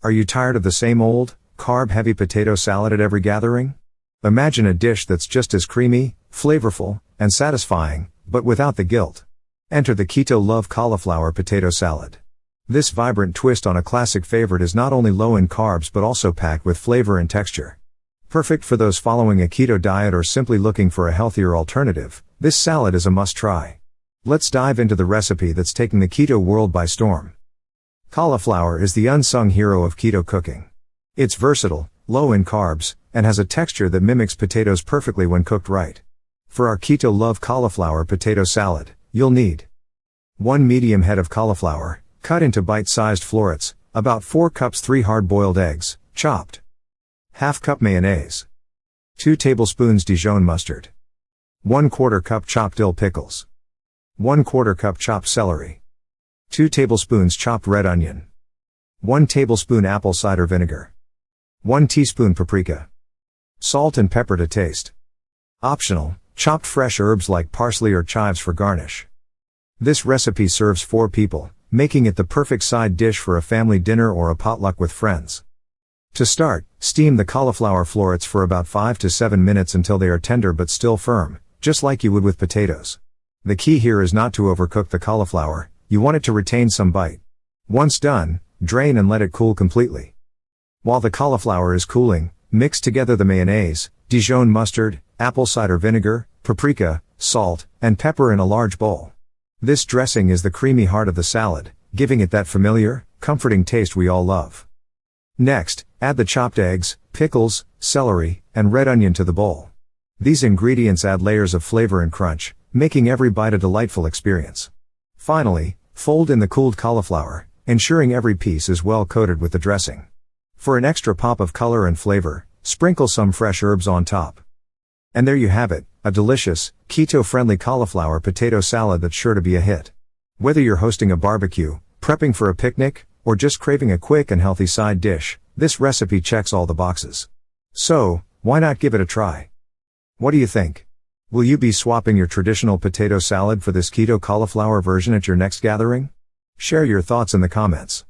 Are you tired of the same old, carb-heavy potato salad at every gathering? Imagine a dish that's just as creamy, flavorful, and satisfying, but without the guilt. Enter the Keto Love Cauliflower Potato Salad. This vibrant twist on a classic favorite is not only low in carbs but also packed with flavor and texture. Perfect for those following a keto diet or simply looking for a healthier alternative, this salad is a must-try. Let's dive into the recipe that's taking the keto world by storm. Cauliflower is the unsung hero of keto cooking. It's versatile, low in carbs, and has a texture that mimics potatoes perfectly when cooked right. For our Keto Love Cauliflower Potato Salad, you'll need 1 medium head of cauliflower, cut into bite-sized florets, about 4 cups 3 hard-boiled eggs, chopped. Half cup mayonnaise. 2 tablespoons Dijon mustard. 1/4 cup chopped dill pickles. 1/4 cup chopped celery. 2 tablespoons chopped red onion. 1 tablespoon apple cider vinegar. 1 teaspoon paprika. Salt and pepper to taste. Optional, chopped fresh herbs like parsley or chives for garnish. This recipe serves 4 people, making it the perfect side dish for a family dinner or a potluck with friends. To start, steam the cauliflower florets for about 5 to 7 minutes until they are tender but still firm, just like you would with potatoes. The key here is not to overcook the cauliflower, you want it to retain some bite. Once done, drain and let it cool completely. While the cauliflower is cooling, mix together the mayonnaise, Dijon mustard, apple cider vinegar, paprika, salt, and pepper in a large bowl. This dressing is the creamy heart of the salad, giving it that familiar, comforting taste we all love. Next, add the chopped eggs, pickles, celery, and red onion to the bowl. These ingredients add layers of flavor and crunch, making every bite a delightful experience. Finally, fold in the cooled cauliflower, ensuring every piece is well coated with the dressing. For an extra pop of color and flavor, sprinkle some fresh herbs on top. And there you have it, a delicious, keto-friendly cauliflower potato salad that's sure to be a hit. Whether you're hosting a barbecue, prepping for a picnic, or just craving a quick and healthy side dish, this recipe checks all the boxes. So, why not give it a try? What do you think? Will you be swapping your traditional potato salad for this keto cauliflower version at your next gathering? Share your thoughts in the comments.